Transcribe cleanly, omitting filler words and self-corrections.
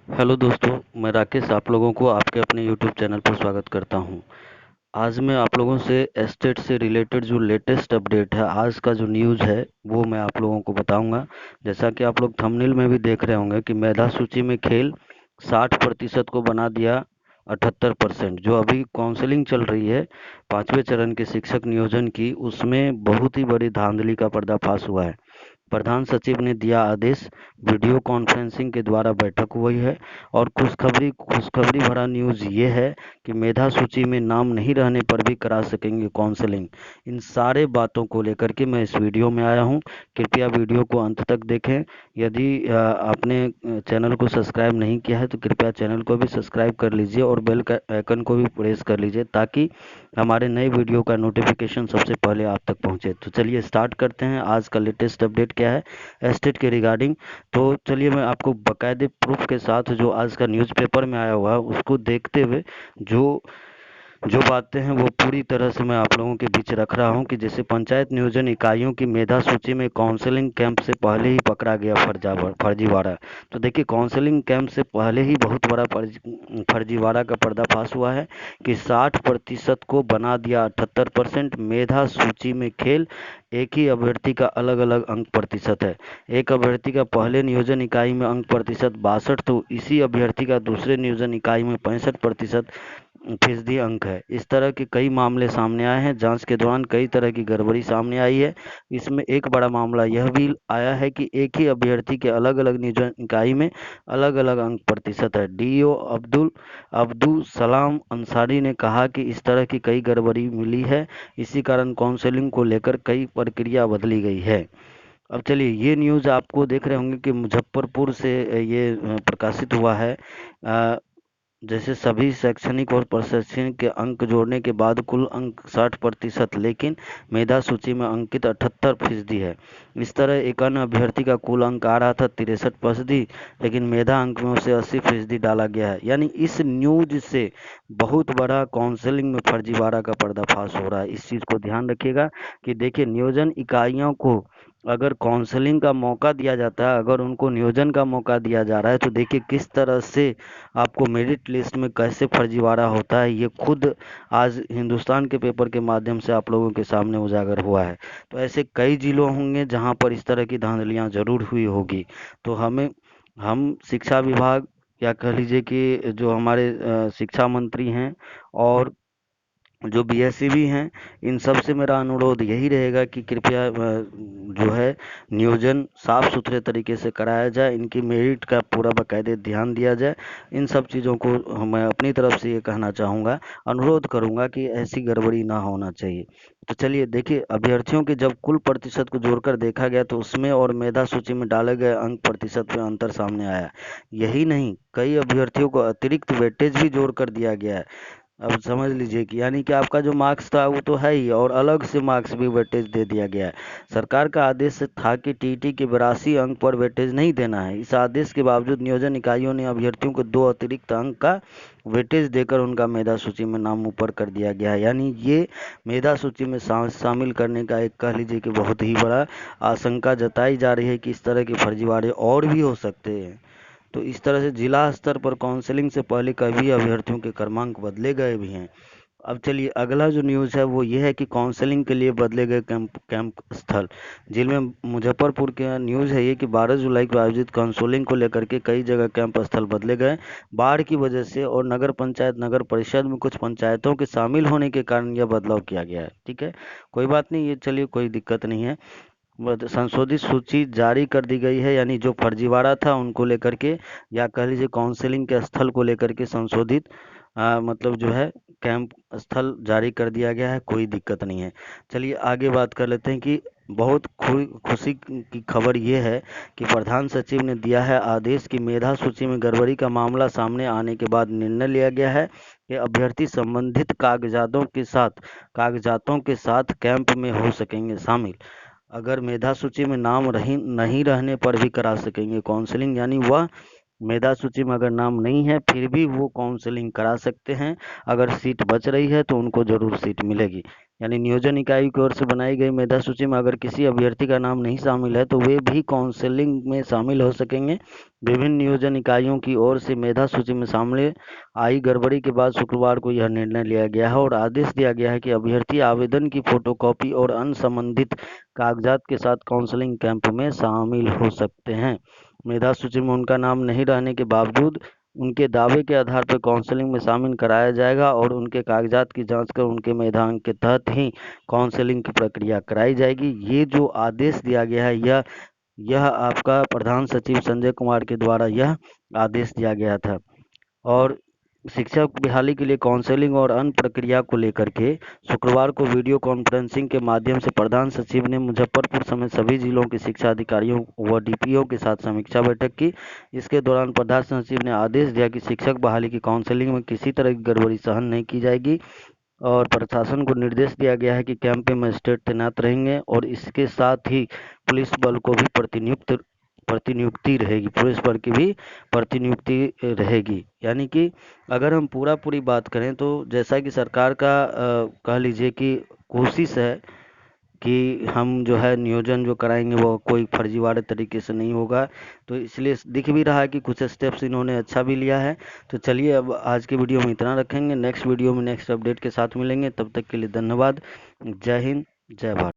Hello दोस्तों, मैं राकेश आप लोगों को आपके अपने यूट्यूब चैनल पर स्वागत करता हूं। आज मैं आप लोगों से एस्टेट से रिलेटेड जो लेटेस्ट अपडेट है, आज का जो न्यूज़ है वो मैं आप लोगों को बताऊंगा। जैसा कि आप लोग थंबनेल में भी देख रहे होंगे कि मेधा सूची में खेल 60% को बना दिया 78%। जो अभी काउंसलिंग चल रही है 5वें चरण के शिक्षक नियोजन की, उसमें बहुत ही बड़ी धांधली का पर्दाफाश हुआ है। प्रधान सचिव ने दिया आदेश, वीडियो कॉन्फ्रेंसिंग के द्वारा बैठक हुई है। और खुशखबरी भरा न्यूज़ ये है कि मेधा सूची में नाम नहीं रहने पर भी करा सकेंगे काउंसलिंग। इन सारे बातों को लेकर के मैं इस वीडियो में आया हूँ। कृपया वीडियो को अंत तक देखें। यदि आपने चैनल को सब्सक्राइब नहीं किया है तो कृपया चैनल को भी सब्सक्राइब कर लीजिए और बेल का आइकन को भी प्रेस कर लीजिए, ताकि हमारे नए वीडियो का नोटिफिकेशन सबसे पहले आप तक पहुंचे। तो चलिए स्टार्ट करते हैं। आज का लेटेस्ट अपडेट क्या है एस्टेट के रिगार्डिंग, तो चलिए मैं आपको बाकायदे प्रूफ के साथ जो आज का न्यूज़पेपर में आया हुआ है उसको देखते हुए जो जो बातें हैं वो पूरी तरह से मैं आप लोगों के बीच रख रहा हूं। कि जैसे पंचायत नियोजन इकाइयों की मेधा सूची में काउंसलिंग कैंप से पहले ही पकड़ा गया फर्जीवाड़ा। तो देखिए, काउंसलिंग कैंप से पहले ही बहुत बड़ा फर्जीवाड़ा का पर्दाफाश हुआ है कि 60% को बना दिया 78%। मेधा सूची में खेल एक ही अभ्यर्थी का अलग अलग अंक प्रतिशत है। एक अभ्यर्थी का पहले नियोजन इकाई में अंक प्रतिशत 62, तो इसी अभ्यर्थी का दूसरे नियोजन इकाई में 65% फीसदी अंक है। इस तरह के कई मामले सामने आए हैं। जांच के दौरान कई तरह की गड़बड़ी सामने आई है। इसमें एक बड़ा मामला यह भी आया है कि एक ही अभ्यर्थी के अलग अलग नियोजन इकाई में अलग अलग अंक प्रतिशत है। डीईओ अब्दुल सलाम अंसारी ने कहा कि इस तरह की कई गड़बड़ी मिली है। इसी कारण काउंसलिंग को लेकर कई प्रक्रिया बदली गई है। अब चलिए, ये न्यूज़ आपको देख रहे होंगे कि मुजफ्फरपुर से ये प्रकाशित हुआ है। जैसे सभी शैक्षणिक और प्रशैक्षणिक के अंक जोड़ने के बाद कुल अंक 60%, लेकिन मेधा सूची में अंकित 78% है। इस तरह एक अन्य अभ्यर्थी का कुल अंक आ रहा था 63%, लेकिन मेधा अंक में उसे 80% डाला गया है। यानी इस न्यूज से बहुत बड़ा काउंसलिंग में फर्जीवाड़ा का पर्दाफाश हो रहा है। इस चीज़ को ध्यान रखिएगा कि देखिए, नियोजन इकाइयों को अगर काउंसलिंग का मौका दिया जाता है, अगर उनको नियोजन का मौका दिया जा रहा है, तो देखिए किस तरह से आपको मेरिट लिस्ट में कैसे फर्जीवाड़ा होता है, ये खुद आज हिंदुस्तान के पेपर के माध्यम से आप लोगों के सामने उजागर हुआ है। तो ऐसे कई जिलों होंगे जहां पर इस तरह की धांधलियां जरूर हुई होगी। तो हम शिक्षा विभाग, या कह लीजिए कि जो हमारे शिक्षा मंत्री हैं और जो बीएससी भी हैं, इन सब से मेरा अनुरोध यही रहेगा कि कृपया जो है नियोजन साफ सुथरे तरीके से कराया जाए। इनकी मेरिट का पूरा बाकायदे ध्यान दिया जाए। इन सब चीज़ों को मैं अपनी तरफ से ये कहना चाहूँगा, अनुरोध करूँगा कि ऐसी गड़बड़ी ना होना चाहिए। तो चलिए देखिए, अभ्यर्थियों के जब कुल प्रतिशत को जोड़कर देखा गया तो उसमें और मेधा सूची में डाले गए अंक प्रतिशत में अंतर सामने आया। यही नहीं, कई अभ्यर्थियों को अतिरिक्त वेटेज भी जोड़ कर दिया गया है। अब समझ लीजिए कि यानी कि आपका जो मार्क्स था वो तो है ही, और अलग से मार्क्स भी वेटेज दे दिया गया है। सरकार का आदेश था कि टीईटी के 82 अंक पर वेटेज नहीं देना है। इस आदेश के बावजूद नियोजन इकाइयों ने अभ्यर्थियों को 2 अतिरिक्त अंक का वेटेज देकर उनका मेधा सूची में नाम ऊपर कर दिया गया है। यानी ये मेधा सूची में शामिल करने का एक, कह लीजिए कि बहुत ही बड़ा आशंका जताई जा रही है कि इस तरह के फर्जीवाड़े और भी हो सकते हैं। तो इस तरह से जिला स्तर पर काउंसलिंग से पहले कभी अभ्यर्थियों के क्रमांक बदले गए भी हैं। अब चलिए, अगला जो न्यूज़ है वो ये है कि काउंसलिंग के लिए बदले गए कैंप स्थल। जिले में मुजफ्फरपुर के न्यूज़ है ये कि 12 जुलाई को आयोजित काउंसलिंग को लेकर के कई जगह कैंप स्थल बदले गए। बाढ़ की वजह से और नगर पंचायत नगर परिषद में कुछ पंचायतों के शामिल होने के कारण यह बदलाव किया गया है। ठीक है, कोई बात नहीं, ये चलिए कोई दिक्कत नहीं है। संशोधित सूची जारी कर दी गई है। यानी जो फर्जीवाड़ा था उनको लेकर के, या कह लीजिए काउंसलिंग के स्थल को लेकर के संशोधित मतलब जो है कैंप स्थल जारी कर दिया गया है। कोई दिक्कत नहीं है। चलिए आगे बात कर लेते हैं कि बहुत खुशी की खबर ये है कि प्रधान सचिव ने दिया है आदेश कि मेधा सूची में गड़बड़ी का मामला सामने आने के बाद निर्णय लिया गया है कि अभ्यर्थी संबंधित कागजातों के साथ कैंप में हो सकेंगे शामिल। अगर मेधा सूची में नाम नहीं रहने पर भी करा सकेंगे काउंसलिंग। यानी वह मेधा सूची में अगर नाम नहीं है फिर भी वो काउंसलिंग करा सकते हैं। अगर सीट बच रही है तो उनको जरूर सीट मिलेगी। यानी नियोजन इकाई की ओर से बनाई गई मेधा सूची में अगर किसी अभ्यर्थी का नाम नहीं शामिल है तो वे भी काउंसलिंग में शामिल हो सकेंगे। विभिन्न नियोजन इकाइयों की ओर से मेधा सूची में शामिल आई गड़बड़ी के बाद शुक्रवार को यह निर्णय लिया गया है और आदेश दिया गया है कि अभ्यर्थी आवेदन की फोटोकॉपी और अन्य संबंधित कागजात के साथ काउंसलिंग कैंप में शामिल हो सकते हैं। मेधा सूची में उनका नाम नहीं रहने के बावजूद उनके दावे के आधार पर काउंसलिंग में शामिल कराया जाएगा और उनके कागजात की जांच कर उनके मेधांक के तहत ही काउंसलिंग की प्रक्रिया कराई जाएगी। ये जो आदेश दिया गया है यह आपका प्रधान सचिव संजय कुमार के द्वारा यह आदेश दिया गया था। और शिक्षक बहाली के लिए काउंसलिंग और अन्य प्रक्रिया को लेकर के शुक्रवार को वीडियो कॉन्फ्रेंसिंग के माध्यम से प्रधान सचिव ने मुजफ्फरपुर समेत सभी जिलों के शिक्षा अधिकारियों व डीपीओ के साथ समीक्षा बैठक की। इसके दौरान प्रधान सचिव ने आदेश दिया कि शिक्षक बहाली की काउंसलिंग में किसी तरह की गड़बड़ी सहन नहीं की जाएगी और प्रशासन को निर्देश दिया गया है कि कैंप में मजिस्ट्रेट तैनात रहेंगे और इसके साथ ही पुलिस बल को भी प्रतिनियुक्ति रहेगी, पुलिस बल की भी प्रतिनियुक्ति रहेगी। यानी कि अगर हम पूरी बात करें तो जैसा कि सरकार का कह लीजिए कि कोशिश है कि हम जो है नियोजन जो कराएंगे वो कोई फर्जीवाड़े तरीके से नहीं होगा, तो इसलिए दिख भी रहा है कि कुछ स्टेप्स इन्होंने अच्छा भी लिया है। तो चलिए अब आज के वीडियो में इतना रखेंगे, नेक्स्ट वीडियो में नेक्स्ट अपडेट के साथ मिलेंगे, तब तक के लिए धन्यवाद। जय हिंद, जय भारत।